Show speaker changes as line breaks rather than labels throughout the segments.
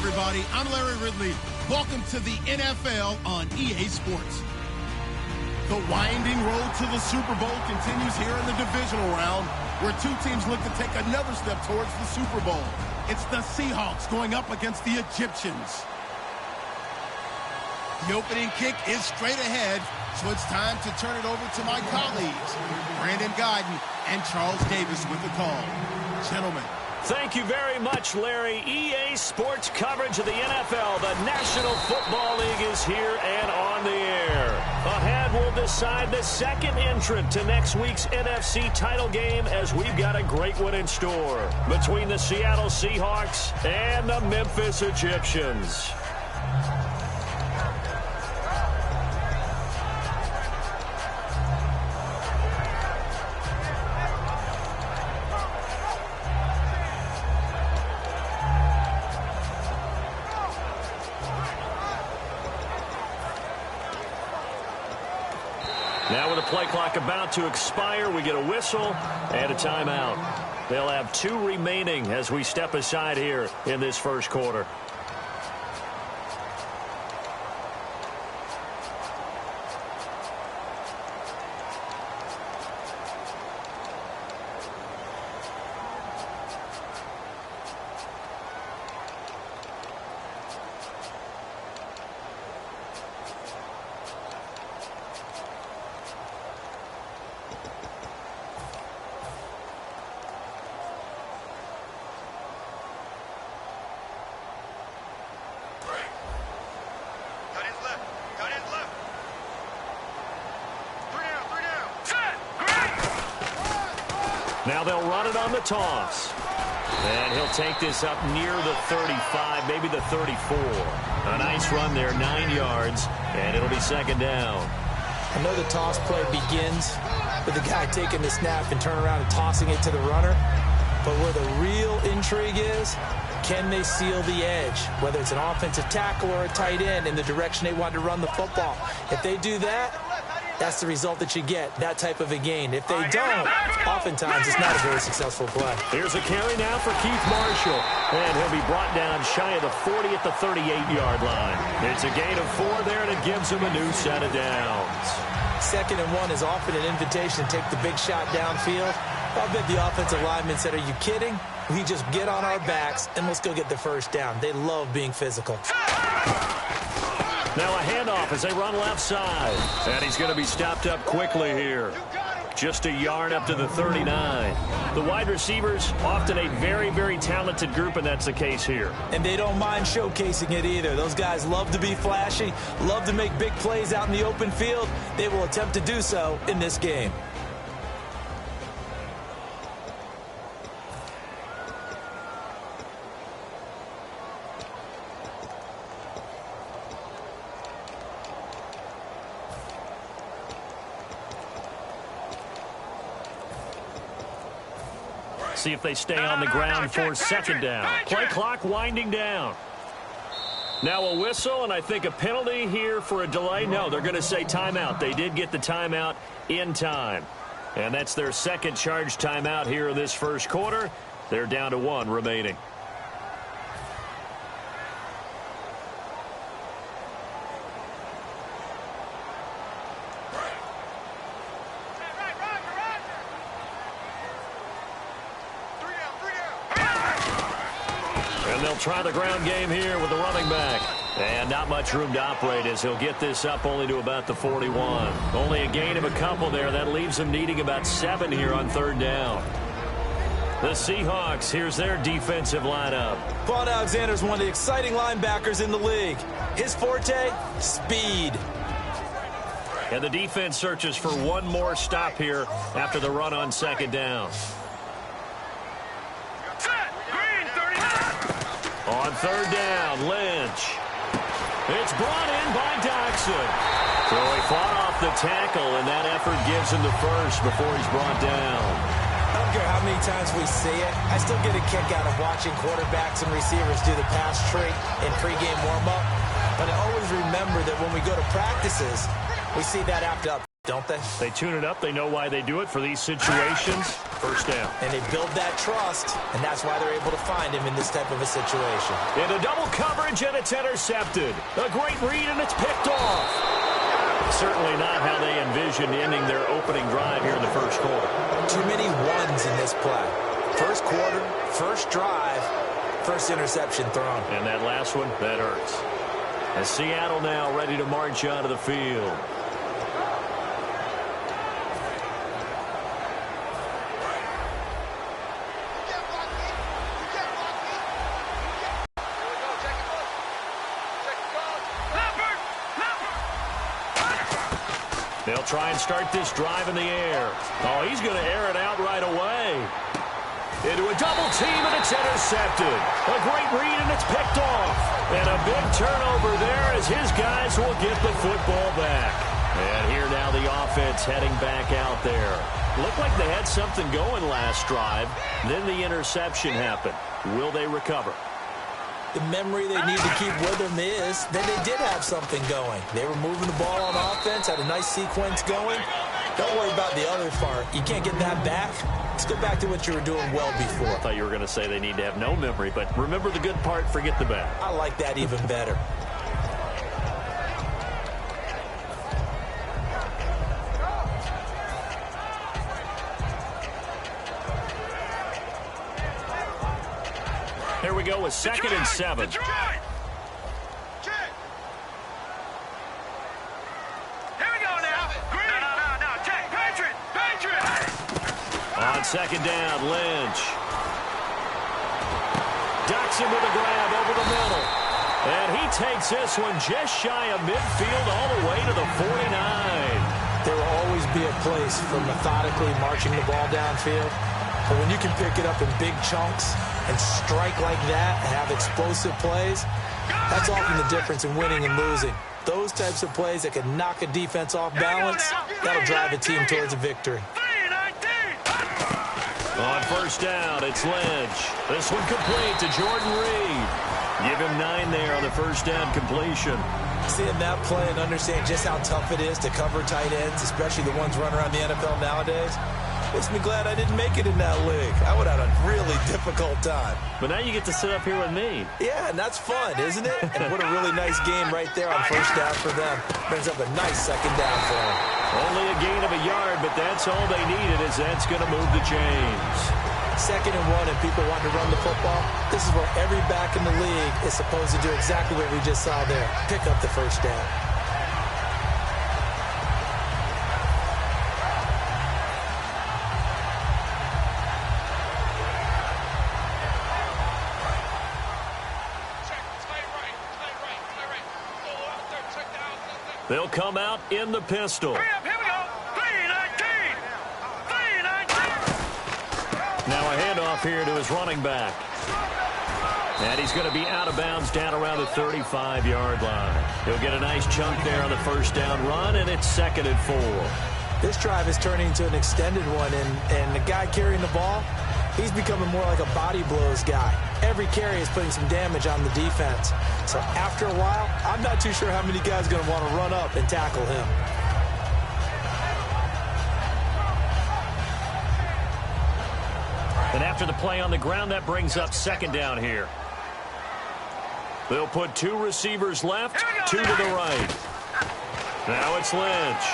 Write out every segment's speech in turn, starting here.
everybody. I'm Larry Ridley. Welcome to the NFL on EA Sports. The winding road to the Super Bowl continues here in the divisional round, where two teams look to take another step towards the Super Bowl. It's the Seahawks going up against the Egyptians. The opening kick is straight ahead, so it's time to turn it over to my colleagues, Brandon Guyton and Charles Davis with the call. Gentlemen.
Thank you very much, Larry. EA Sports coverage of the NFL. The National Football League is here and on the air. Ahead, we'll decide the second entrant to next week's NFC title game, as we've got a great one in store between the Seattle Seahawks and the Memphis Egyptians. Now with the play clock about to expire, we get a whistle and a timeout. They'll have two remaining as we step aside here in this first quarter. Now they'll run it on the toss. And he'll take this up near the 35, maybe the 34. A nice run there, 9 yards, and it'll be second down.
I know the toss play begins with the guy taking the snap and turning around and tossing it to the runner. But where the real intrigue is, can they seal the edge, whether it's an offensive tackle or a tight end, in the direction they want to run the football? If they do that, that's the result that you get, that type of a gain. If they don't, oftentimes it's not a very successful play.
Here's a carry now for Keith Marshall. And he'll be brought down shy of the 40 at the 38-yard line. It's a gain of 4 there, and it gives him a new set of downs.
2nd and 1 is often an invitation to take the big shot downfield. I bet the offensive lineman said, "Are you kidding? We just get on our backs and let's go get the first down." They love being physical.
Now a handoff as they run left side. And he's going to be stopped up quickly here. Just a yard up to the 39. The wide receivers, often a very, very talented group, and that's the case here.
And they don't mind showcasing it either. Those guys love to be flashy, love to make big plays out in the open field. They will attempt to do so in this game.
See if they stay on the ground for second down. Play clock winding down. Now a whistle, and I think a penalty here for a delay. No, they're going to say timeout. They did get the timeout in time. And that's their second charge timeout here in this first quarter. They're down to 1 remaining. They'll try the ground game here with the running back. And not much room to operate as he'll get this up only to about the 41. Only a gain of a couple there. That leaves him needing about 7 here on 3rd down. The Seahawks, here's their defensive lineup.
Vaughn Alexander's one of the exciting linebackers in the league. His forte, speed.
And the defense searches for one more stop here after the run on 2nd down. On 3rd down, Lynch. It's brought in by Doxson. So he fought off the tackle, and that effort gives him the first before he's brought down.
I don't care how many times we see it. I still get a kick out of watching quarterbacks and receivers do the pass trait in pregame warm-up. But I always remember that when we go to practices, we see that apt up, don't they?
They tune it up. They know why they do it for these situations. First down.
And they build that trust, and that's why they're able to find him in this type of a situation.
Into double coverage, and it's intercepted. A great read, and it's picked off. Certainly not how they envisioned ending their opening drive here in the first quarter.
Too many ones in this play. First quarter, first drive, first interception thrown.
And that last one, that hurts. As Seattle now ready to march onto the field. They'll try and start this drive in the air. Oh, he's going to air it out right away. Into a double team, and it's intercepted. A great read, and it's picked off. And a big turnover there as his guys will get the football back. And here now the offense heading back out there. Looked like they had something going last drive. Then the interception happened. Will they recover?
The memory they need to keep with them is that they did have something going. They were moving the ball on offense, had a nice sequence going. Don't worry about the other part. You can't get that back. Let's go back to what you were doing well before.
I thought you were going to say they need to have no memory, but remember the good part, forget the bad.
I like that even better.
Here we go with 2nd and 7. On 2nd down, Lynch. Ducks him with a grab over the middle. And he takes this one just shy of midfield all the way to the 49.
There will always be a place for methodically marching the ball downfield. But when you can pick it up in big chunks and strike like that and have explosive plays, that's often the difference in winning and losing. Those types of plays that can knock a defense off balance, that'll drive a team towards a victory.
On 1st down, it's Lynch. This one complete to Jordan Reed. Give him 9 there on the 1st down completion.
Seeing that play and understand just how tough it is to cover tight ends, especially the ones running around the NFL nowadays, makes me glad I didn't make it in that league. I would have had a really difficult time.
But now you get to sit up here with me.
Yeah, and that's fun, isn't it? And what a really nice game right there on 1st down for them. Brings up a nice 2nd down for them.
Only a gain of a yard, but that's all they needed, as that's going to move the chains.
2nd and 1, and people want to run the football. This is where every back in the league is supposed to do exactly what we just saw there. Pick up the 1st down.
They'll come out in the pistol.
Here we go. 3-19. 3-19.
Now a handoff here to his running back. And he's going to be out of bounds down around the 35-yard line. He'll get a nice chunk there on the 1st down run, and it's 2nd and 4.
This drive is turning into an extended one, and the guy carrying the ball, he's becoming more like a body blows guy. Every carry is putting some damage on the defense. So after a while, I'm not too sure how many guys are going to want to run up and tackle him.
And after the play on the ground, that brings up 2nd down here. They'll put 2 receivers left, 2 to the right. Now it's Lynch.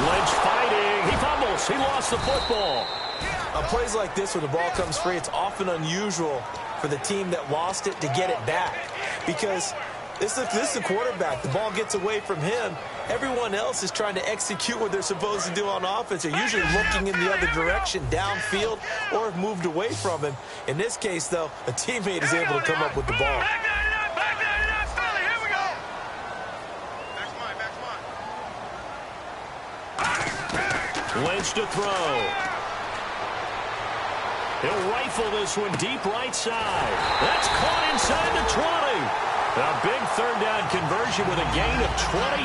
Lynch fighting. He fumbles. He lost the football.
On plays like this, when the ball comes free, it's often unusual for the team that lost it to get it back. Because this is the quarterback. The ball gets away from him. Everyone else is trying to execute what they're supposed to do on offense. They're usually looking in the other direction, downfield, or have moved away from him. In this case, though, a teammate is able to come up with the ball.
Lynch to throw. He'll rifle this one deep right side. That's caught inside the 20. A big 3rd down conversion with a gain of 28.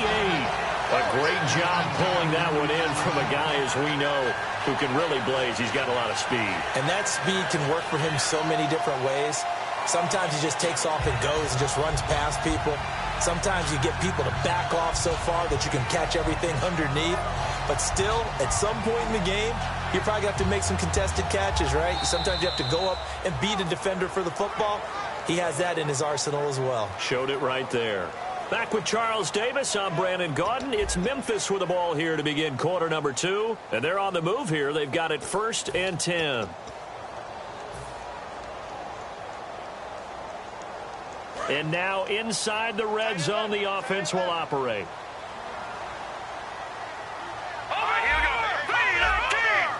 A great job pulling that one in from a guy, as we know, who can really blaze. He's got a lot of speed.
And that speed can work for him so many different ways. Sometimes he just takes off and goes and just runs past people. Sometimes you get people to back off so far that you can catch everything underneath. But still, at some point in the game, You probably have to make some contested catches, right? Sometimes you have to go up and beat a defender for the football. He has that in his arsenal as well.
Showed it right there. Back with Charles Davis, I'm Brandon Gaudin. It's Memphis with the ball here to begin quarter number 2. And they're on the move here. They've got it 1st and 10. And now inside the red zone, the offense will operate.
All right, here we go. 319.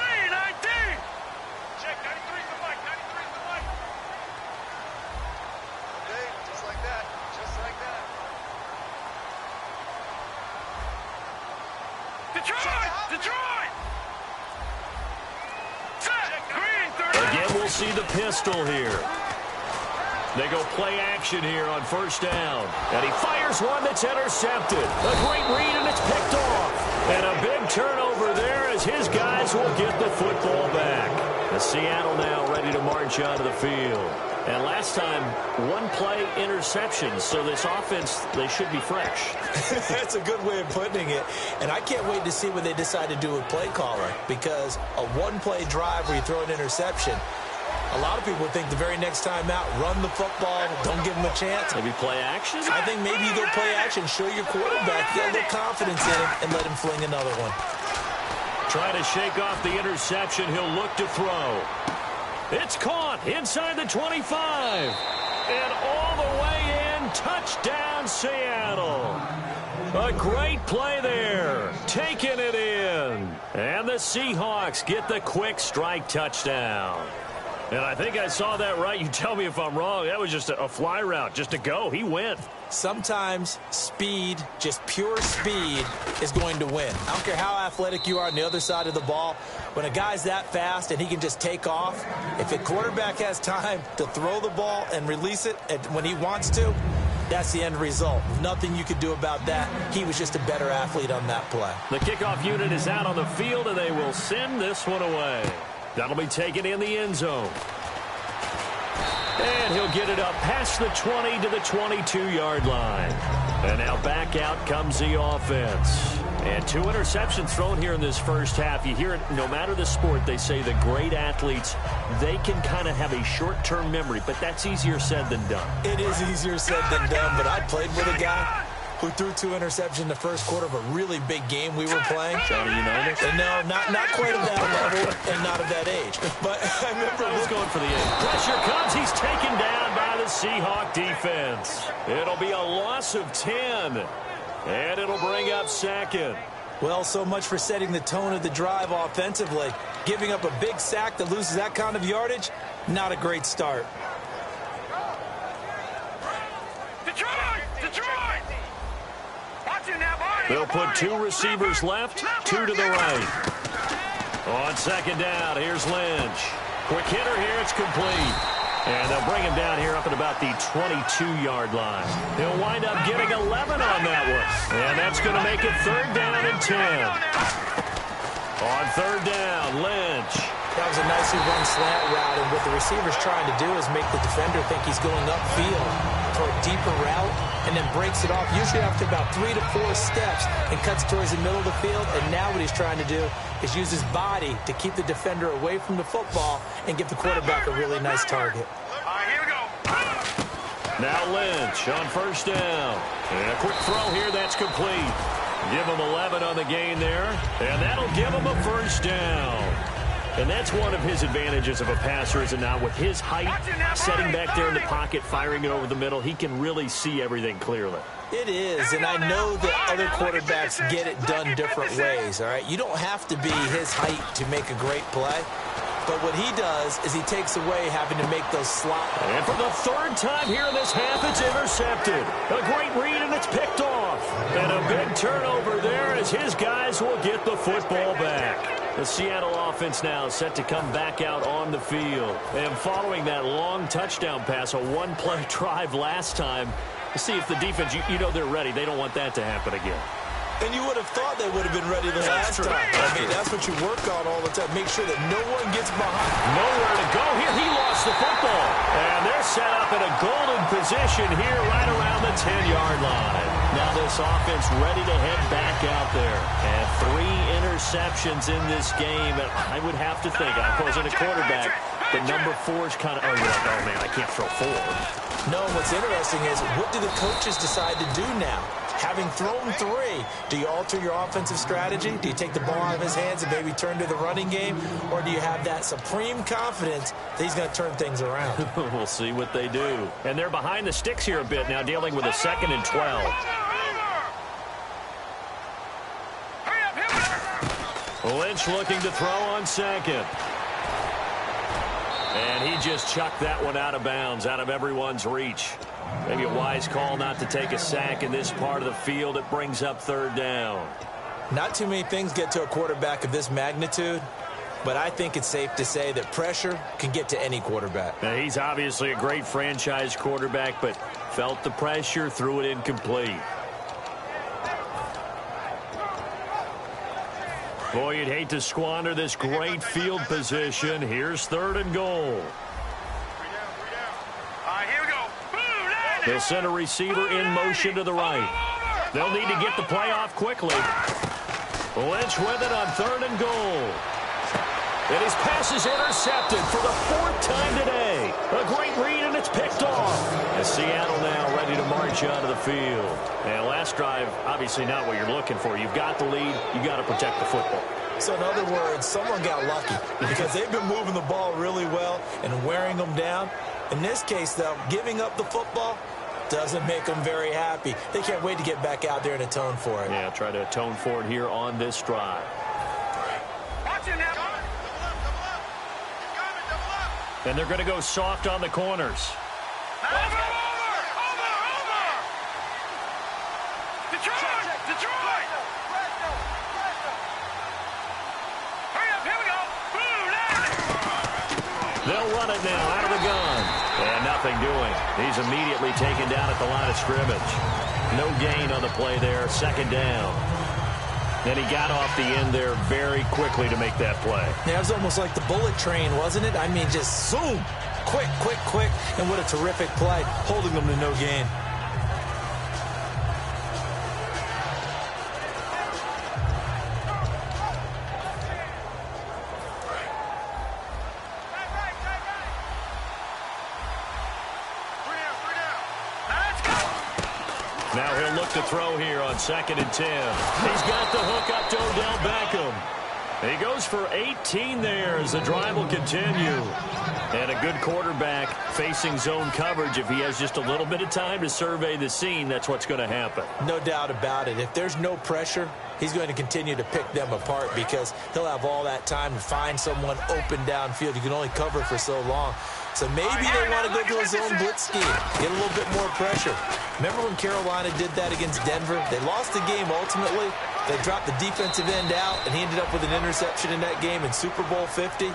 319. Check, 93's the mic. 93's the mic. Okay, just like that. Just like that. Detroit! Detroit! Set! Green, 30.
Again, we'll see the pistol here. They go play action here on 1st down. And he fires one that's intercepted. A great read, and it's picked off. And a big turnover there as his guys will get the football back. The Seattle now ready to march onto the field. And last time, 1 play interception. So this offense, they should be fresh.
That's a good way of putting it. And I can't wait to see what they decide to do with play caller. Because a 1-play drive where you throw an interception, a lot of people think the very next time out, run the football, don't give him a chance.
Maybe play action?
I think maybe you go play action, show your quarterback, get a little confidence in him, and let him fling another one.
Trying to shake off the interception. He'll look to throw. It's caught inside the 25. And all the way in, touchdown Seattle. A great play there. Taking it in. And the Seahawks get the quick strike touchdown. And I think I saw that right. You tell me if I'm wrong. That was just a fly route, just a go. He went.
Sometimes speed, just pure speed, is going to win. I don't care how athletic you are on the other side of the ball. When a guy's that fast and he can just take off, if a quarterback has time to throw the ball and release it when he wants to, that's the end result. Nothing you could do about that. He was just a better athlete on that play.
The kickoff unit is out on the field, and they will send this one away. That'll be taken in the end zone. And he'll get it up past the 20 to the 22-yard line. And now back out comes the offense. And 2 interceptions thrown here in this first half. You hear it, no matter the sport, they say the great athletes, they can kind of have a short-term memory, but that's easier said than done.
It is easier said than done, but I played with a guy who threw 2 interceptions in the first quarter of a really big game we were playing.
Johnny Unitas?
No, not quite at that level and not at that age. But I remember
I was going for the age. Pressure comes. He's taken down by the Seahawk defense. It'll be a loss of 10. And it'll bring up 2nd.
Well, so much for setting the tone of the drive offensively. Giving up a big sack that loses that kind of yardage, not a great start.
Detroit! Detroit! Watch it now, boy.
They'll put 2 receivers left, 2 to the right. On 2nd down, here's Lynch. Quick hitter here, it's complete. And they'll bring him down here up at about the 22-yard line. He'll wind up getting 11 on that one. And that's going to make it 3rd down and 10. On 3rd down, Lynch.
That was a nicely run slant route, and what the receiver's trying to do is make the defender think he's going upfield for a deeper route, and then breaks it off, usually after about 3 to 4 steps, and cuts towards the middle of the field. And now what he's trying to do is use his body to keep the defender away from the football and give the quarterback a really nice target.
All right, here we go.
Now Lynch on 1st down. And a quick throw here, that's complete. Give him 11 on the gain there, and that'll give him a 1st down. And that's one of his advantages of a passer, is it not? With his height, setting back there in the pocket, firing it over the middle, he can really see everything clearly.
It is, and I know that other quarterbacks get it done different ways, all right? You don't have to be his height to make a great play. But what he does is he takes away having to make those slot.
And for the 3rd time here in this half, it's intercepted. A great read, and it's picked off. And a big turnover there as his guys will get the football back. The Seattle offense now set to come back out on the field. And following that long touchdown pass, a 1-play drive last time, to see if the defense, you know they're ready. They don't want that to happen again.
And you would have thought they would have been ready the last time. I mean, that's what you work on all the time. Make sure that no one gets behind.
Nowhere to go here. He lost the football. And they're set up in a golden position here right around the 10-yard line. Now this offense ready to head back out there. And 3 interceptions in this game. And I would have to think, I wasn't a quarterback, but number 4 is kind of, oh, man, I can't throw 4.
No, what's interesting is what do the coaches decide to do now? Having thrown 3, do you alter your offensive strategy? Do you take the ball out of his hands and maybe turn to the running game? Or do you have that supreme confidence that he's going to turn things around?
We'll see what they do. And they're behind the sticks here a bit now, dealing with a 2nd and 12. Lynch looking to throw on 2nd. And he just chucked that one out of bounds, out of everyone's reach. Maybe a wise call not to take a sack in this part of the field. It brings up 3rd down.
Not too many things get to a quarterback of this magnitude, but I think it's safe to say that pressure can get to any quarterback.
Now, he's obviously a great franchise quarterback, but felt the pressure, threw it incomplete. Boy, you'd hate to squander this great field position. Here's 3rd and goal. They'll send a receiver in motion to the right. They'll need to get the play off quickly. Lynch with it on 3rd and goal. And his pass is intercepted for the 4th time today. A great read, and it's picked off. As Seattle now ready to march onto the field. And last drive, obviously not what you're looking for. You've got the lead. You've got to protect the football.
So in other words, someone got lucky because they've been moving the ball really well and wearing them down. In this case, though, giving up the football doesn't make them very happy. They can't wait to get back out there and atone for it.
Yeah, try to atone for it here on this drive. And they're going to go soft on the corners.
Over! Detroit! Hurry up, here we go!
They'll run it now out of the gun. And nothing doing. He's immediately taken down at the line of scrimmage. No gain on the play there. 2nd down. Then he got off the end there very quickly to make that play.
Yeah, it was almost like the bullet train, wasn't it? I mean, just zoom. Quick. And what a terrific play, holding them to no gain.
Now he'll look to throw here on 2nd and 10. He's got the hook up to Odell Beckham. He goes for 18 there as the drive will continue. And a good quarterback facing zone coverage. If he has just a little bit of time to survey the scene, that's what's going to happen.
No doubt about it. If there's no pressure, he's going to continue to pick them apart because he'll have all that time to find someone open downfield. You can only cover for so long. So maybe they want to go to a zone blitz scheme, get a little bit more pressure. Remember when Carolina did that against Denver? They lost the game ultimately. They dropped the defensive end out, and he ended up with an interception in that game in Super Bowl 50.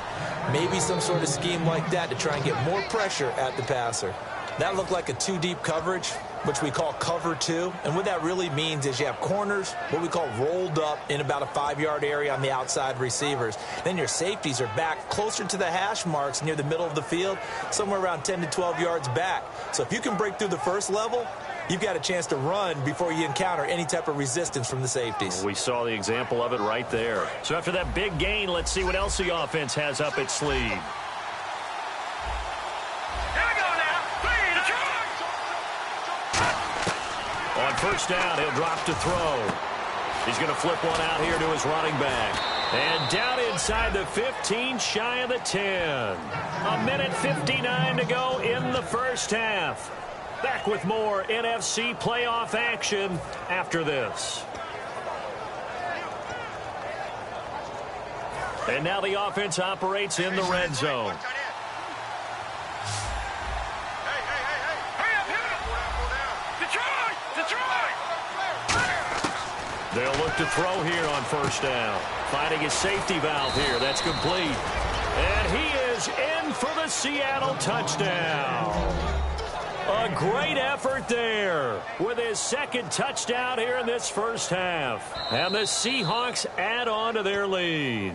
Maybe some sort of scheme like that to try and get more pressure at the passer. That looked like a 2-deep coverage, which we call cover 2. And what that really means is you have corners, what we call rolled up in about a 5-yard area on the outside receivers. Then your safeties are back closer to the hash marks near the middle of the field, somewhere around 10 to 12 yards back. So if you can break through the first level, you've got a chance to run before you encounter any type of resistance from the safeties.
We saw the example of it right there. So after that big gain, let's see what else the offense has up its sleeve. On 1st down, he'll drop to throw. He's going to flip one out here to his running back. And down inside the 15, shy of the 10. 1:59 to go in the first half. Back with more NFC playoff action after this. And now the offense operates in the red zone. They'll look to throw here on 1st down. Finding his safety valve here. That's complete. And he is in for the Seattle touchdown. A great effort there with his second touchdown here in this first half. And the Seahawks add on to their lead.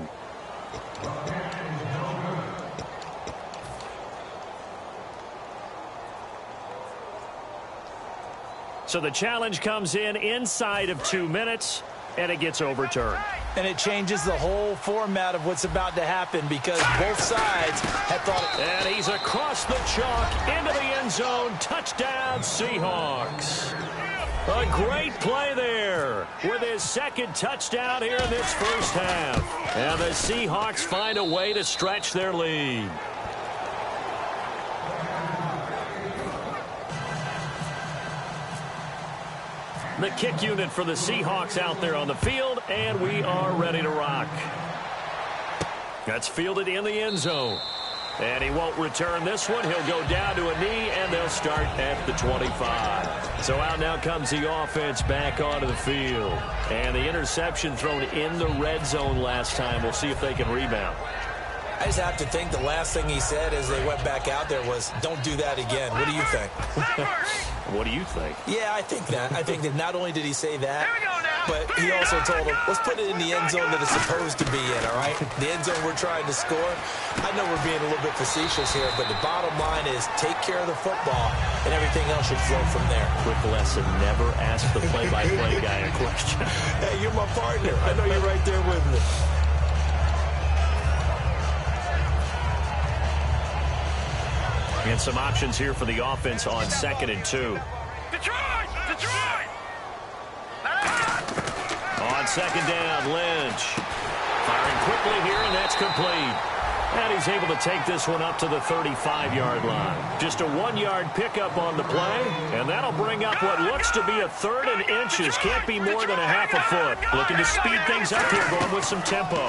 So the challenge comes in inside of 2 minutes, and it gets overturned.
And it changes the whole format of what's about to happen because both sides had thought.
And he's across the chalk into the end zone. Touchdown, Seahawks. A great play there with his second touchdown here in this first half. And the Seahawks find a way to stretch their lead. The kick unit for the Seahawks out there on the field, and we are ready to rock. That's fielded in the end zone. And he won't return this one. He'll go down to a knee, and they'll start at the 25. So out now comes the offense back onto the field. And the interception thrown in the red zone last time. We'll see if they can rebound.
I just have to think the last thing he said as they went back out there was, don't do that again. What do you think?
What do you think?
Yeah, I think that. I think that not only did he say that, but he also told him, let's put it in the end zone that it's supposed to be in, all right? The end zone we're trying to score. I know we're being a little bit facetious here, but the bottom line is take care of the football, and everything else should flow from there.
Quick lesson, never ask the play-by-play guy a question.
Hey, you're my partner. I know you're right there with me.
And some options here for the offense on 2nd and 2.
Detroit! Detroit!
On 2nd down, Lynch. Firing quickly here, and that's complete. And he's able to take this one up to the 35-yard line. Just a 1-yard pickup on the play, and that'll bring up what looks to be a 3rd and inches. Can't be more than a half a foot. Looking to speed things up here, going with some tempo.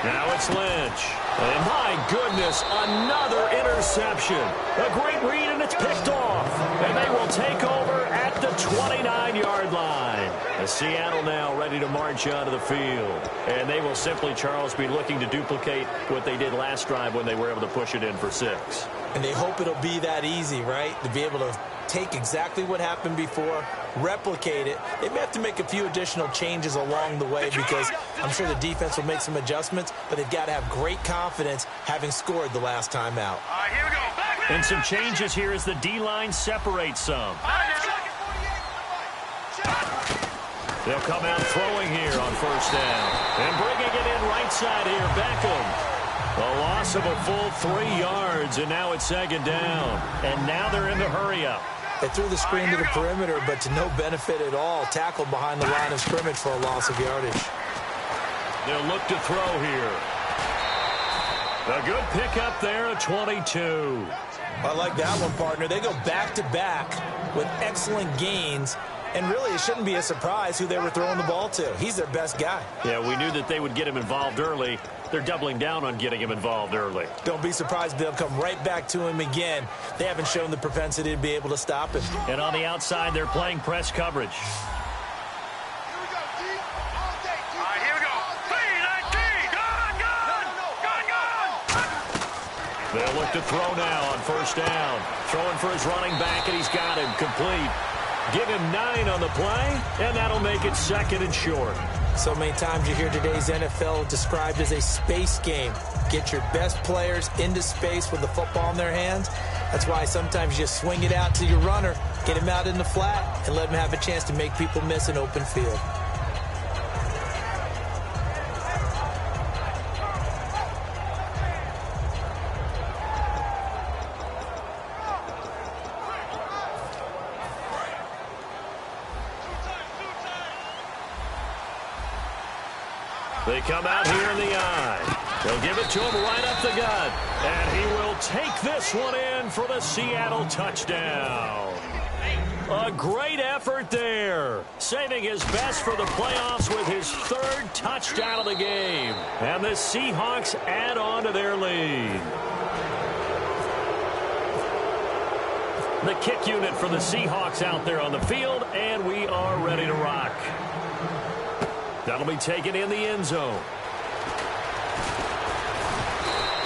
Now it's Lynch. And my goodness, another interception. A great read, and it's picked off. And they will take over at the 29-yard line. As Seattle now ready to march onto the field. And they will simply, Charles, be looking to duplicate what they did last drive when they were able to push it in for 6.
And they hope it'll be that easy, right? To be able to take exactly what happened before, replicate it. They may have to make a few additional changes along the way because I'm sure the defense will make some adjustments, but they've got to have great confidence having scored the last time out.
All right, here we go.
And some changes here as the D-line separates some. They'll come out throwing here on 1st down. And bringing it in right side here, Beckham. A loss of a full 3 yards, and now it's 2nd down. And now they're in the hurry-up.
They threw the screen to the perimeter, but to no benefit at all. Tackled behind the line of scrimmage for a loss of yardage.
They'll look to throw here. A good pickup there at 22.
I like that one, partner. They go back-to-back with excellent gains. And really, it shouldn't be a surprise who they were throwing the ball to. He's their best guy.
Yeah, we knew that they would get him involved early. They're doubling down on getting him involved early.
Don't be surprised they'll come right back to him again. They haven't shown the propensity to be able to stop him.
And on the outside, they're playing press coverage.
All right, here we go. 3-19. Gun.
They'll look to throw now on 1st down. Throwing for his running back, and he's got him complete. Give him 9 on the play, and that'll make it 2nd and short.
So many times you hear today's NFL described as a space game. Get your best players into space with the football in their hands. That's why sometimes you swing it out to your runner, get him out in the flat, and let him have a chance to make people miss an open field.
They come out here in the eye. They'll give it to him right up the gut. And he will take this one in for the Seattle touchdown. A great effort there. Saving his best for the playoffs with his 3rd touchdown of the game. And the Seahawks add on to their lead. The kick unit for the Seahawks out there on the field. And we are ready to rock. That'll be taken in the end zone.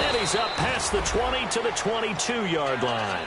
And he's up past the 20 to the 22-yard line.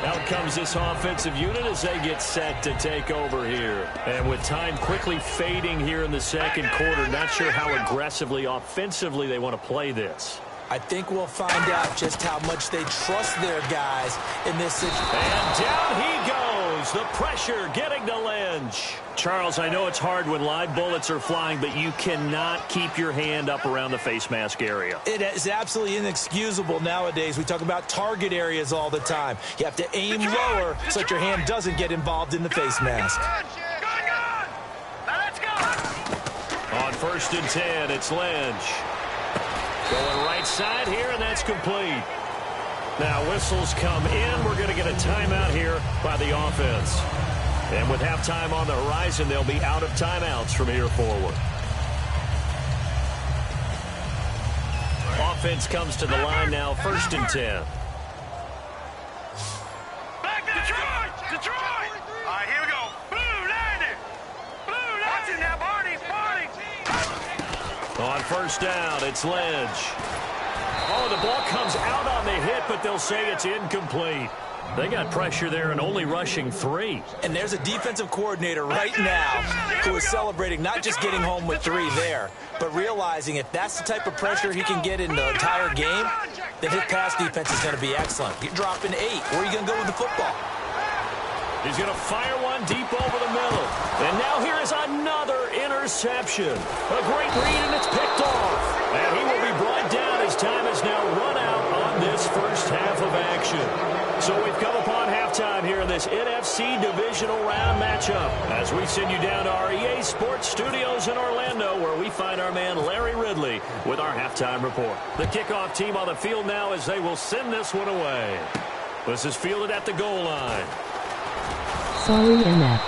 Out comes this offensive unit as they get set to take over here. And with time quickly fading here in the second quarter, not sure how aggressively, offensively they want to play this.
I think we'll find out just how much they trust their guys in this situation.
And down he goes. The pressure getting to Lynch. Charles, I know it's hard when live bullets are flying, but you cannot keep your hand up around the face mask area.
It is absolutely inexcusable nowadays. We talk about target areas all the time. You have to aim lower so that your hand doesn't get involved in the face mask.
On 1st and 10, it's Lynch. Going right side here, and that's complete. Now whistles come in. We're going to get a timeout here by the offense. And with halftime on the horizon, they'll be out of timeouts from here forward. Offense comes to the line now, 1st and 10.
Back Detroit! Detroit! All right, here we go. Blue, landing! Blue, landing! Now, Barney!
On 1st down, it's Lynch. Oh, the ball comes out on the hit, but they'll say it's incomplete. They got pressure there and only rushing 3.
And there's a defensive coordinator right now who is celebrating not just getting home with 3 there, but realizing if that's the type of pressure he can get in the entire game, then his pass defense is going to be excellent. You're dropping 8. Where are you going to go with the football?
He's going to fire one deep over the middle. And now here is another interception. A great read, and it's picked off. And he will be brought down as time has now run out on this first half of action. So we've come upon halftime here in this NFC divisional round matchup as we send you down to our EA Sports Studios in Orlando, where we find our man Larry Ridley with our halftime report. The kickoff team on the field now as they will send this one away. This is fielded at the goal line.
Sorry, MF.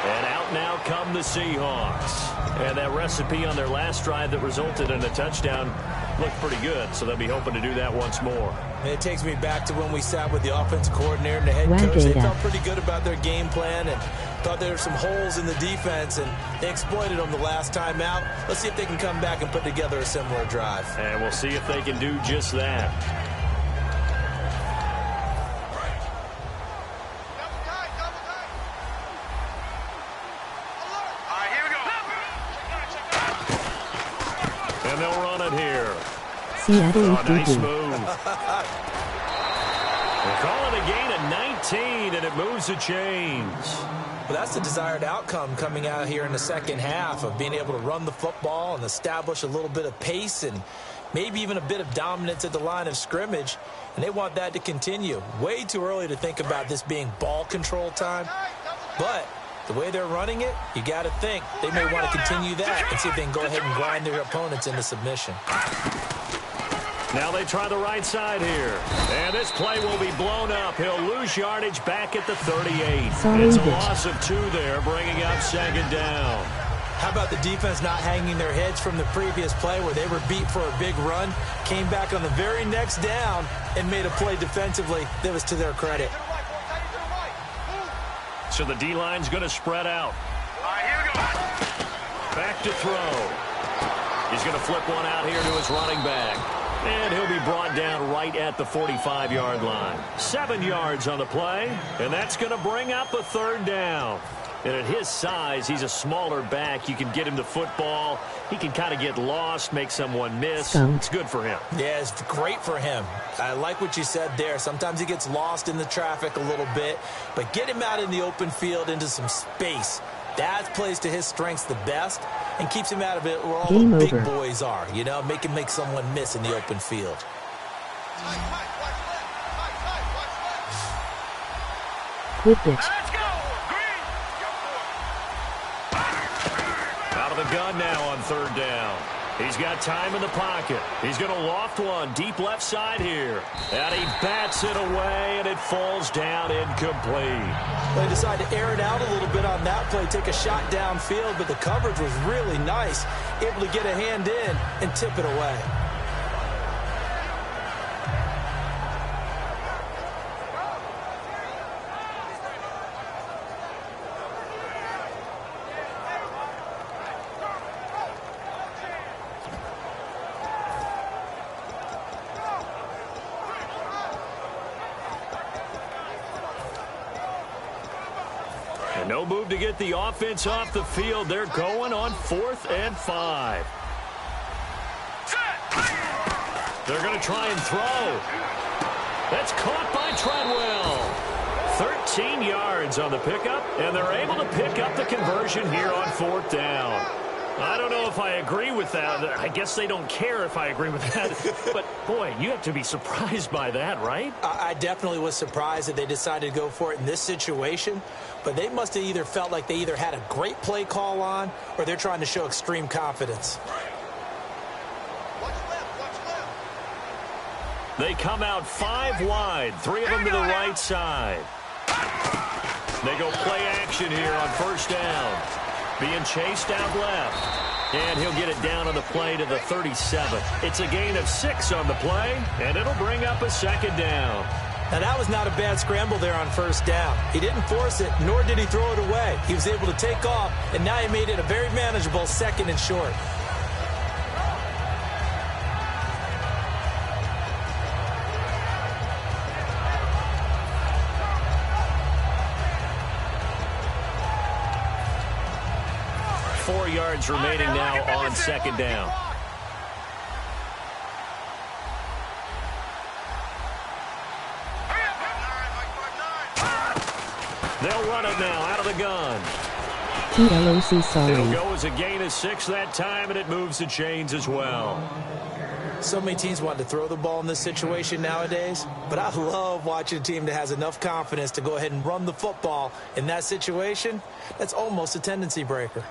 And out now come the Seahawks. And that recipe on their last drive that resulted in a touchdown looked pretty good, so they'll be hoping to do that once more.
And it takes me back to when we sat with the offensive coordinator and the head coach. They felt pretty good about their game plan and thought there were some holes in the defense, and they exploited them the last time out. Let's see if they can come back and put together a similar drive.
And we'll see if they can do just that. And they'll run it here. Nice move. We'll call it a gain of 19, and it moves the chains.
Well, that's the desired outcome coming out here in the second half of being able to run the football and establish a little bit of pace and maybe even a bit of dominance at the line of scrimmage. And they want that to continue. Way too early to think about this being ball control time. But the way they're running it, you got to think they may want to continue that and see if they can go ahead and grind their opponents into submission.
Now they try the right side here. And this play will be blown up. He'll lose yardage back at the 38. It's a loss of 2 there, bringing up 2nd down.
How about the defense not hanging their heads from the previous play where they were beat for a big run, came back on the very next down, and made a play defensively that was to their credit.
So the D-line's going to spread out.
All right, here we go.
Back to throw. He's going to flip one out here to his running back. And he'll be brought down right at the 45-yard line. 7 yards on the play, and that's going to bring up a 3rd down. And at his size, he's a smaller back. You can get him the football. He can kind of get lost, make someone miss. It's good for him.
Yeah, it's great for him. I like what you said there. Sometimes he gets lost in the traffic a little bit, but get him out in the open field into some space. That plays to his strengths the best and keeps him out of it where all the big boys are. You know, make someone miss in the open field.
Quit this.
Out of the gun now on 3rd down. He's got time in the pocket. He's going to loft one deep left side here. And he bats it away, and it falls down incomplete.
They decided to air it out a little bit on that play, take a shot downfield, but the coverage was really nice. Able to get a hand in and tip it away.
And no move to get the offense off the field. They're going on 4th and 5. They're going to try and throw. That's caught by Treadwell. 13 yards on the pickup, and they're able to pick up the conversion here on 4th down. I don't know if I agree with that. I guess they don't care if I agree with that. But, boy, you have to be surprised by that, right?
I definitely was surprised that they decided to go for it in this situation. But they must have either felt like they either had a great play call on or they're trying to show extreme confidence.
They come out 5 wide, 3 of them to the right side. They go play action here on 1st down. Being chased out left. And he'll get it down on the play to the 37. It's a gain of 6 on the play, and it'll bring up a 2nd down.
Now, that was not a bad scramble there on 1st down. He didn't force it, nor did he throw it away. He was able to take off, and now he made it a very manageable 2nd and short.
Yards remaining now on 2nd down. They'll run it now out of the gun.
TLOC sorry.
It'll go as a gain of 6 that time, and it moves the chains as well.
So many teams want to throw the ball in this situation nowadays, but I love watching a team that has enough confidence to go ahead and run the football in that situation. That's almost a tendency breaker.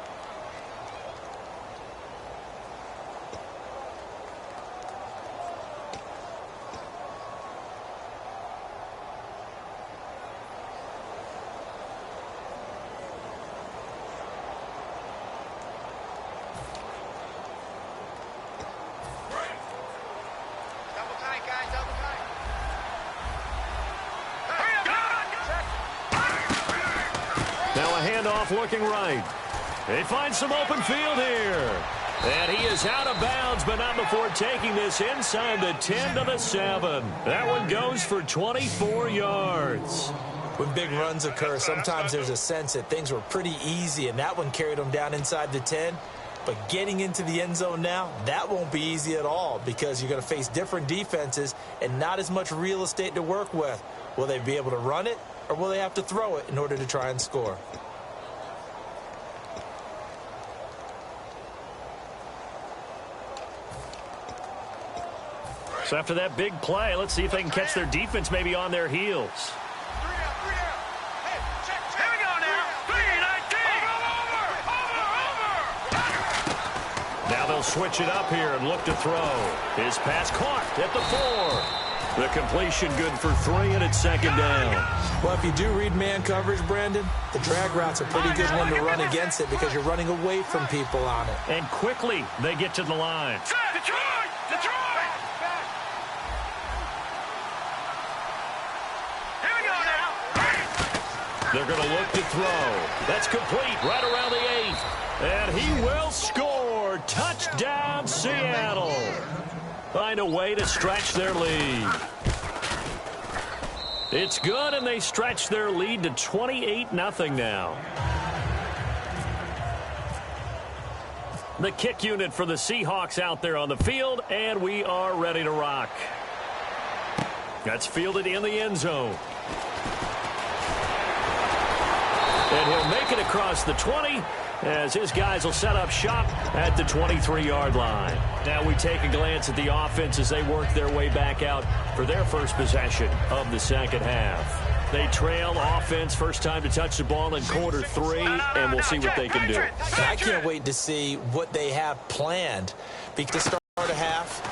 Looking right. They find some open field here. And he is out of bounds, but not before taking this inside the 10 to the 7. That one goes for 24 yards.
When big runs occur, sometimes there's a sense that things were pretty easy, and that one carried them down inside the 10. But getting into the end zone now, that won't be easy at all because you're going to face different defenses and not as much real estate to work with. Will they be able to run it, or will they have to throw it in order to try and score?
So after that big play, let's see if they can catch their defense maybe on their heels.
Here we go now. 3-19. Over.
Now they'll switch it up here and look to throw. His pass caught at the 4. The completion good for 3, and it's 2nd down.
Well, if you do read man coverage, Brandon, the drag route's a pretty good one to run against it because you're running away from people on it.
And quickly they get to the line.
Detroit!
They're going to look to throw. That's complete right around the 8. And he will score. Touchdown, Seattle. Find a way to stretch their lead. It's good, and they stretch their lead to 28-0 now. The kick unit for the Seahawks out there on the field, and we are ready to rock. That's fielded in the end zone. And he'll make it across the 20 as his guys will set up shop at the 23-yard line. Now we take a glance at the offense as they work their way back out for their first possession of the 2nd half. They trail offense, first time to touch the ball in quarter 3, and we'll see what they can do.
I can't wait to see what they have planned. Because to start a half,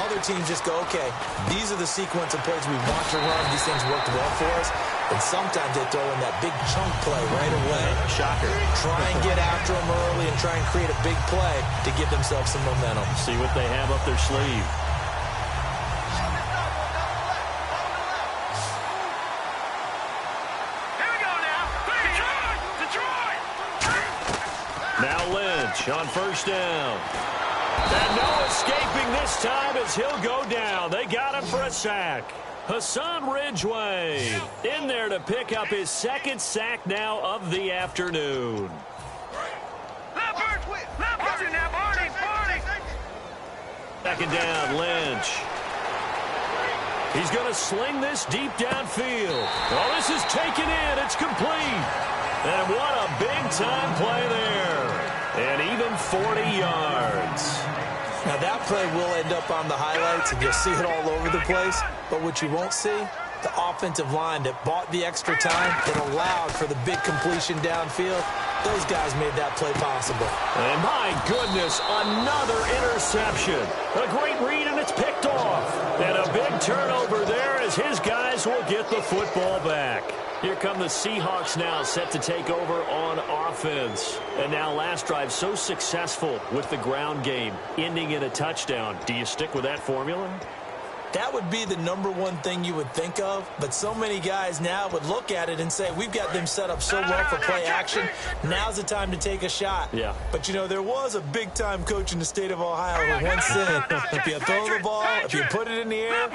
other teams just go, okay, these are the sequence of plays we want to run. These things worked well for us. And sometimes they throw in that big chunk play right away.
Shocker.
Try and get after them early and try and create a big play to give themselves some momentum.
See what they have up their sleeve.
Here we go now. Detroit!
Now Lynch on 1st down. And no escaping this time as he'll go down. They got him for a sack. Hassan Ridgeway in there to pick up his second sack now of the afternoon. Second down, Lynch. He's going to sling this deep downfield. Well, this is taken in. It's complete. And what a big-time play there. And even 40 yards.
Now, that play will end up on the highlights, and you'll see it all over the place. But what you won't see, the offensive line that bought the extra time, that allowed for the big completion downfield, those guys made that play possible.
And my goodness, another interception. A great read, and it's picked off. And a big turnover there as his guys will get the football back. Here come the Seahawks now, set to take over on offense. And now last drive so successful with the ground game, ending in a touchdown. Do you stick with that formula?
That would be the number one thing you would think of, but so many guys now would look at it and say, we've got them set up so well for play action, now's the time to take a shot.
Yeah.
But, you know, there was a big-time coach in the state of Ohio who once said, if you throw the ball, if you put it in the air,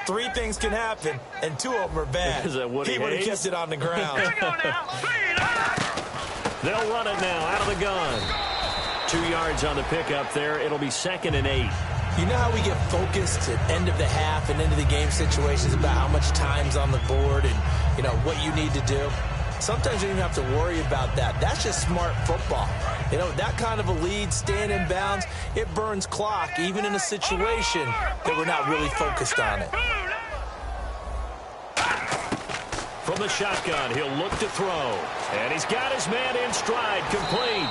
3 things can happen, and 2 of them are bad.
Is that Woody
He would have
Hayes?
kept it on the ground.
They'll run it now out of the gun. 2 yards on the pickup there. It'll be 2nd and 8.
You know how we get focused at end of the half and end of the game situations about how much time's on the board and, you know, what you need to do? Sometimes you don't even have to worry about that. That's just smart football. You know, that kind of a lead, staying in bounds, it burns clock, even in a situation that we're not really focused on it.
From the shotgun, he'll look to throw. And he's got his man in stride, complete.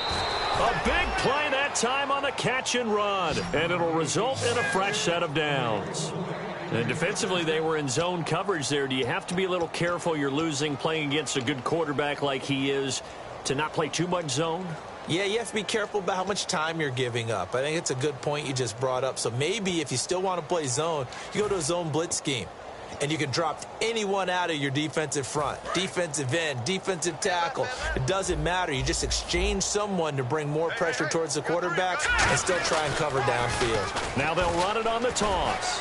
A big play that time on the catch and run. And it'll result in a fresh set of downs. And defensively, they were in zone coverage there. Do you have to be a little careful you're losing playing against a good quarterback like he is to not play too much zone?
Yeah, you have to be careful about how much time you're giving up. I think it's a good point you just brought up. So maybe if you still want to play zone, you go to a zone blitz scheme. And you can drop anyone out of your defensive front, defensive end, defensive tackle. It doesn't matter. You just exchange someone to bring more pressure towards the quarterback and still try and cover downfield.
Now they'll run it on the toss.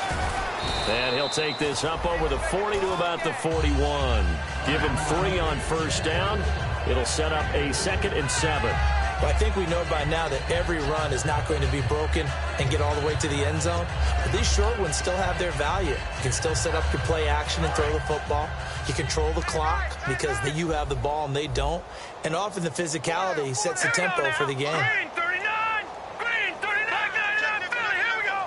And he'll take this up over the 40 to about the 41. Give him 3 on first down. It'll set up a 2nd and 7.
But I think we know by now that every run is not going to be broken and get all the way to the end zone. But these short ones still have their value. You can still set up your play action and throw the football. You control the clock because you have the ball and they don't. And often the physicality sets the tempo for the game.
Green 39! Green 39! Philly, here we go!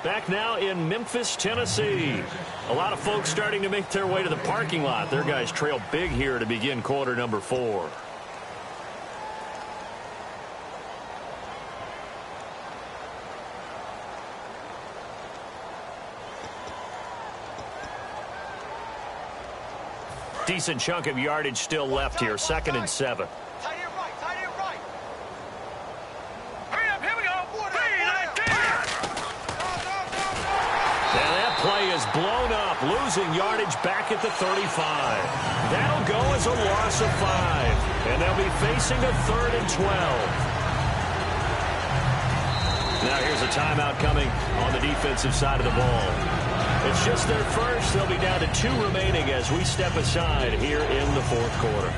Back now in Memphis, Tennessee. A lot of folks starting to make their way to the parking lot. Their guys trail big here to begin quarter number 4. Decent chunk of yardage still left here. 2nd and 7.
Tight end right, tight end right. Hurry up, here we go.
And that play is blown up, losing yardage back at the 35. That'll go as a loss of 5. And they'll be facing a 3rd and 12. Now here's a timeout coming on the defensive side of the ball. It's just their first. They'll be down to 2 remaining as we step aside here in the 4th quarter.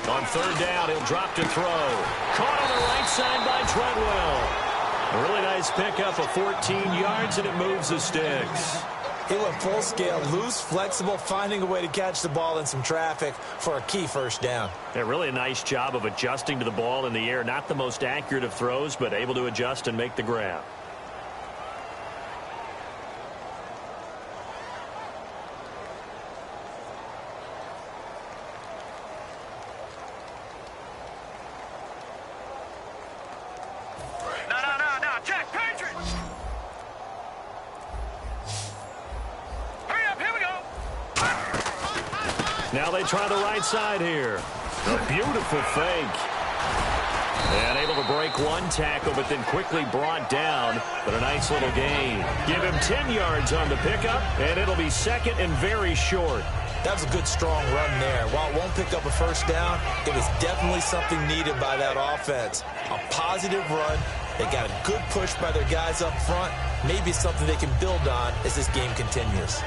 On 3rd down, he'll drop to throw. Caught on the right side by Treadwell. A really nice pickup of 14 yards, and it moves the sticks.
He went full scale, loose, flexible, finding a way to catch the ball in some traffic for a key first down.
Yeah, really a nice job of adjusting to the ball in the air. Not the most accurate of throws, but able to adjust and make the grab.
No, Jack, Patriots! Hurry up, here we go!
Now they try the right side here. A beautiful fake. And able to break one tackle, but then quickly brought down. But a nice little gain. Give him 10 yards on the pickup, and it'll be second and very short.
That was a good, strong run there. While it won't pick up a first down, it was definitely something needed by that offense. A positive run. They got a good push by their guys up front. Maybe something they can build on as this game continues.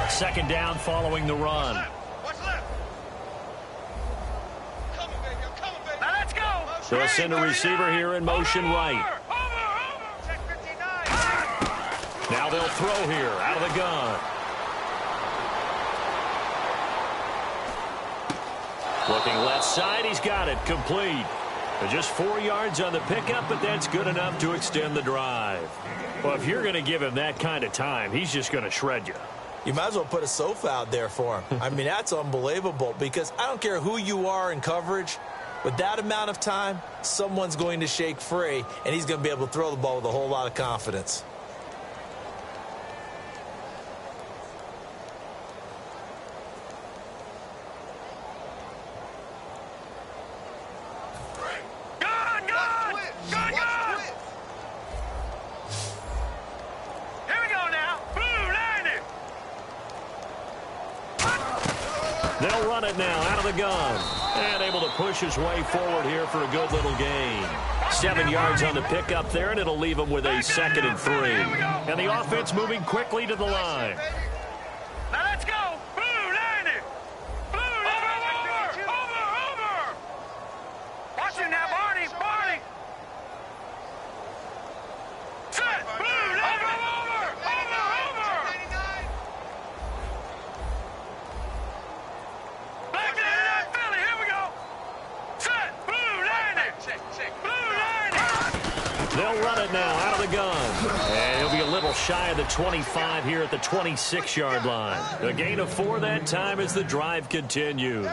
Second down following the run.
What's left? Come on, baby. I'm coming, baby. Now let's go.
So they'll send a receiver here in motion right.
Over. Check 59.
Now they'll throw here out of the gun. Looking left side, he's got it, complete. Just 4 yards on the pickup, but that's good enough to extend the drive. Well, if you're going to give him that kind of time, he's just going to shred you.
You might as well put a sofa out there for him. I mean, that's unbelievable because I don't care who you are in coverage. With that amount of time, someone's going to shake free, and he's going to be able to throw the ball with a whole lot of confidence.
They'll run it now out of the gun. And able to push his way forward here for a good little gain. 7 yards on the pickup there, and it'll leave him with a 2nd and 3. And the offense moving quickly to the line.
Now let's go. Blue, line it. Blue, over. Watch him now, Barney. Set. Blue, line it. Over. Back to that Philly. Here we go. Set. Blue, line it. Check. Blue, line it.
They'll run it now out of the gun. And he'll be a little shy of the 25 here at the 26-yard line. A gain of 4 that time as the drive continues.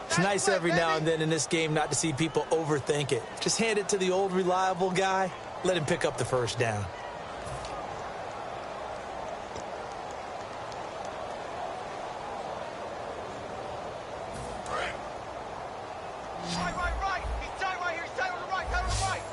It's nice every now and then in this game not to see people overthink it. Just hand it to the old reliable guy. Let him pick up the first down.
Right. He's tight right here. He's tight on the right.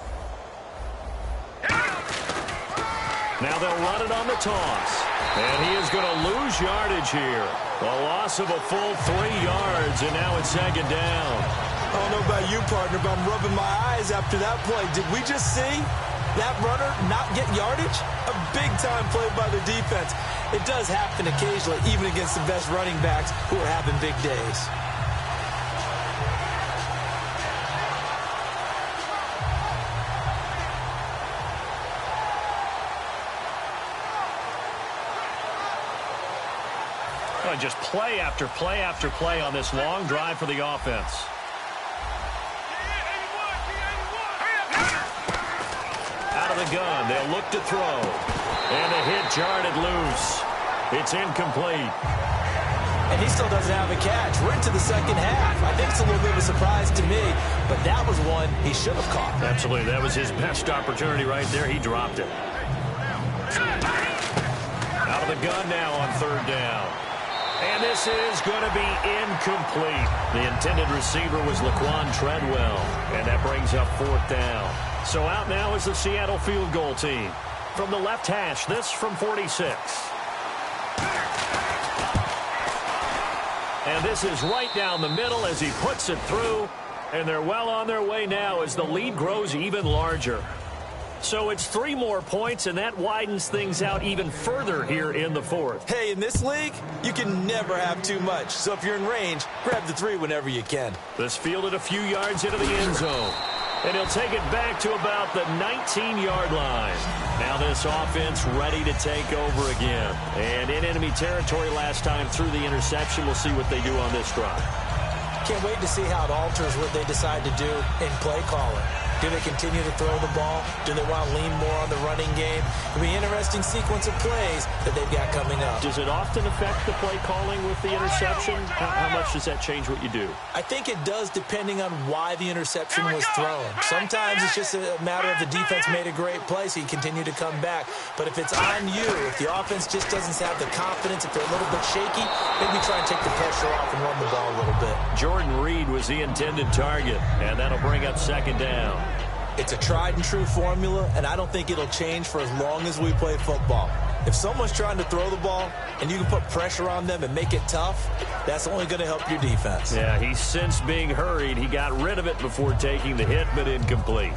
Now they'll run it on the toss. And he is going to lose yardage here. A loss of a full 3 yards, and now it's 2nd down.
I don't know about you, partner, but I'm rubbing my eyes after that play. Did we just see that runner not get yardage? A big-time play by the defense. It does happen occasionally, even against the best running backs who are having big days.
Just play after play after play on this long drive for the offense. Out of the gun, they'll look to throw. And a hit jarred loose. It's incomplete.
And he still doesn't have a catch. We're into the second half. I think it's a little bit of a surprise to me, but that was one he should have caught.
Absolutely. That was his best opportunity right there. He dropped it. Out of the gun now on 3rd down. And this is going to be incomplete. The intended receiver was Laquan Treadwell. And that brings up 4th down. So out now is the Seattle field goal team. From the left hash, this from 46. And this is right down the middle as he puts it through. And they're well on their way now as the lead grows even larger. So it's 3 more points, and that widens things out even further here in the 4th.
Hey, in this league, you can never have too much. So if you're in range, grab the 3 whenever you can.
This fielded a few yards into the end zone. And he'll take it back to about the 19-yard line. Now this offense ready to take over again. And in enemy territory last time through the interception. We'll see what they do on this drive.
Can't wait to see how it alters what they decide to do in play calling. Do they continue to throw the ball? Do they want to lean more on the running game? It'll be an interesting sequence of plays that they've got coming up.
Does it often affect the play calling with the interception? How much does that change what you do?
I think it does depending on why the interception was thrown. Sometimes it's just a matter of the defense made a great play, so you continue to come back. But if it's on you, if the offense just doesn't have the confidence, if they're a little bit shaky, maybe try and take the pressure off and run the ball a little bit. Jordan Reed was the intended target, and that'll bring up second down. It's a tried-and-true formula, and I don't think it'll change for as long as we play football. If someone's trying to throw the ball and you can put pressure on them and make it tough, that's only going to help your defense.
Yeah, he's since being hurried. He got rid of it before taking the hit, but incomplete.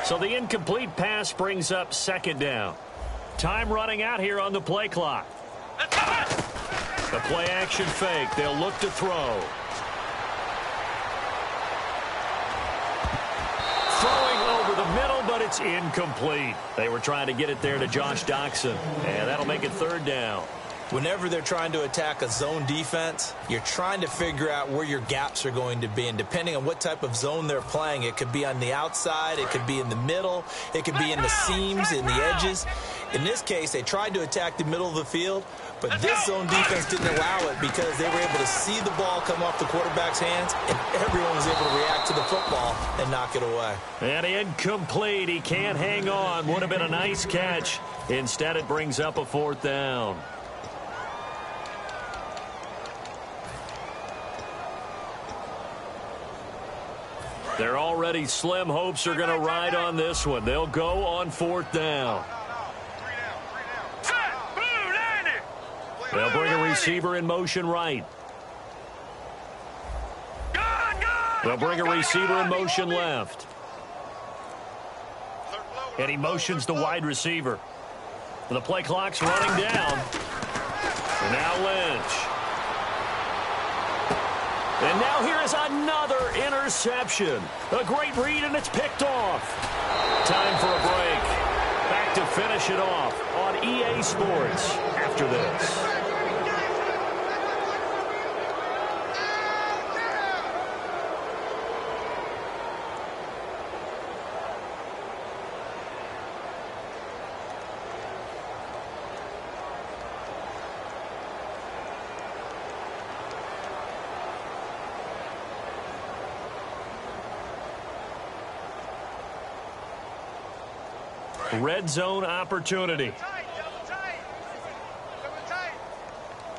So the incomplete pass brings up second down. Time running out here on the play clock. The play action fake. They'll look to throw. Throwing over the middle, but it's incomplete. They were trying to get it there to Josh Doxson, and that'll make it third down. Whenever they're trying to attack a zone defense, you're trying to figure out where your gaps are going to be. And depending on what type of zone they're playing, it could be on the outside, it could be in the middle, it could be in the seams, in the edges. In this case, they tried to attack the middle of the field, but this zone defense didn't allow it because they were able to see the ball come off the quarterback's hands, and everyone was able to react to the football and knock it away. And incomplete. He can't hang on. Would have been a nice catch. Instead, it brings up a fourth down. They're already slim hopes are going to ride on this one. They'll go on fourth down. They'll bring a receiver in motion right. They'll bring a receiver in motion left. And he motions the wide receiver. The play clock's running down. And now Lynch. And now here is another interception. A great read, and it's picked off. Time for a break. Back to finish it off on EA Sports after this. Red zone opportunity.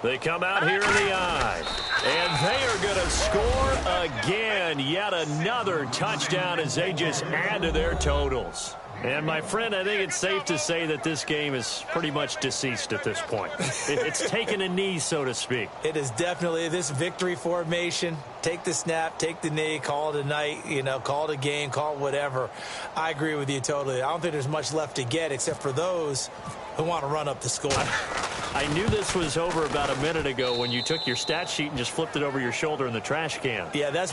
They come out here in the eye. And they are going to score again. Yet another touchdown as they just add to their totals. And, my friend, I think it's safe to say that this game is pretty much deceased at this point. It's taken a knee, so to speak. It is definitely this victory formation. Take the snap, take the knee, call it a night, call it a game, call it whatever. I agree with you totally. I don't think there's much left to get except for those who want to run up the score. I knew this was over about a minute ago when you took your stat sheet and just flipped it over your shoulder in the trash can. Yeah, that's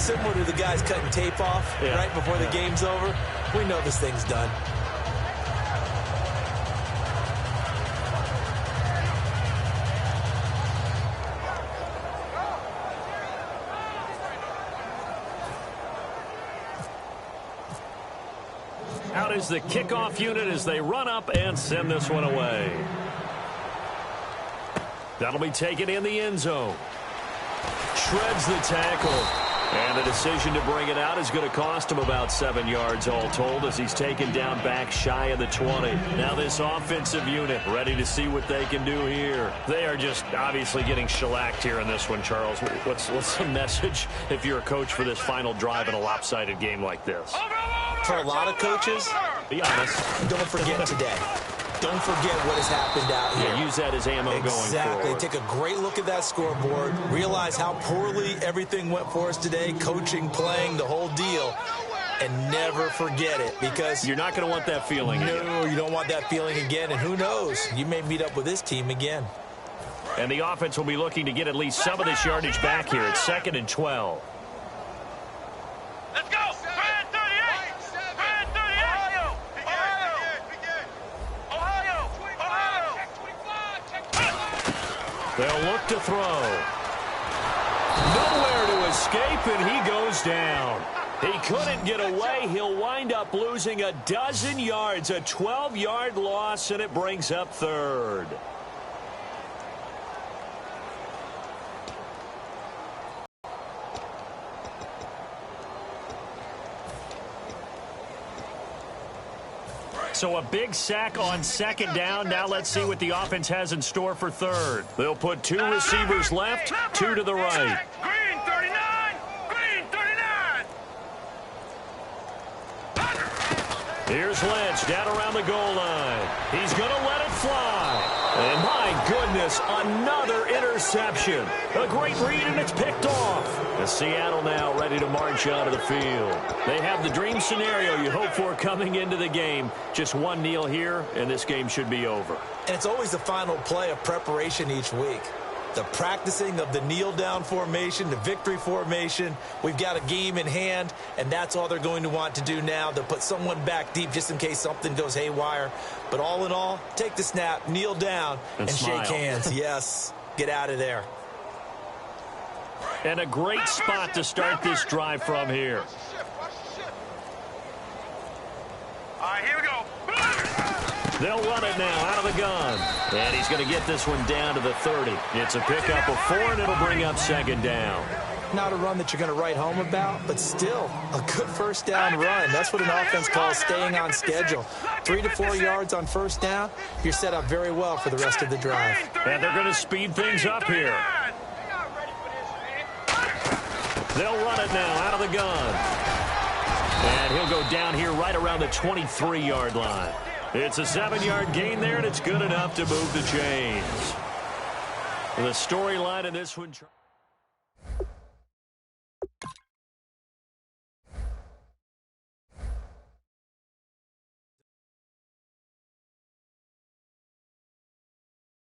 similar to the guys cutting tape off right before the game's over. We know this thing's done. Out is the kickoff unit as they run up and send this one away. That'll be taken in the end zone. Shreds the tackle. And the decision to bring it out is going to cost him about 7 yards all told as he's taken down back shy of the 20. Now this offensive unit ready to see what they can do here. They are just obviously getting shellacked here in this one, Charles. What's the message if you're a coach for this final drive in a lopsided game like this? For a lot of coaches, be honest, don't forget today. Don't forget what has happened out here. Yeah, use that as ammo going forward. Exactly. Take a great look at that scoreboard. Realize how poorly everything went for us today. Coaching, playing, the whole deal. And never forget it because you're not going to want that feeling again. No, you don't want that feeling again. And who knows? You may meet up with this team again. And the offense will be looking to get at least some of this yardage back here. It's 2nd and 12.
Let's go! Brand 38! Brand 38! Ohio!
They'll look to throw. Nowhere to escape, and he goes down. He couldn't get away. He'll wind up losing a dozen yards, a 12-yard loss, and it brings up third. So a big sack on second down. Now let's see what the offense has in store for third. They'll put two receivers left, two to the right.
Green 39! Green 39!
Here's Lynch down around the goal line. He's going to let it fly. And my goodness, another interception. A great read, and it's picked off. And Seattle now ready to march out of the field. They have the dream scenario you hope for coming into the game. Just one kneel here, and this game should be over.
And it's always the final play of preparation each week. The practicing of the kneel-down formation, the victory formation. We've got a game in hand, and that's all they're going to want to do now. They'll put someone back deep just in case something goes haywire. But all in all, take the snap, kneel down, and shake hands. Yes, get out of there.
And a great spot to start this drive from here.
All right, here we go.
They'll run it now out of the gun. And he's going to get this one down to the 30. It's a pickup of 4, and it'll bring up second down.
Not a run that you're going to write home about, but still a good first down run. That's what an offense calls staying on schedule. 3 to 4 yards on first down, you're set up very well for the rest of the drive.
And they're going to speed things up here. They'll run it now out of the gun. And he'll go down here right around the 23-yard line. It's a 7-yard gain there, and it's good enough to move the chains. The storyline in this one...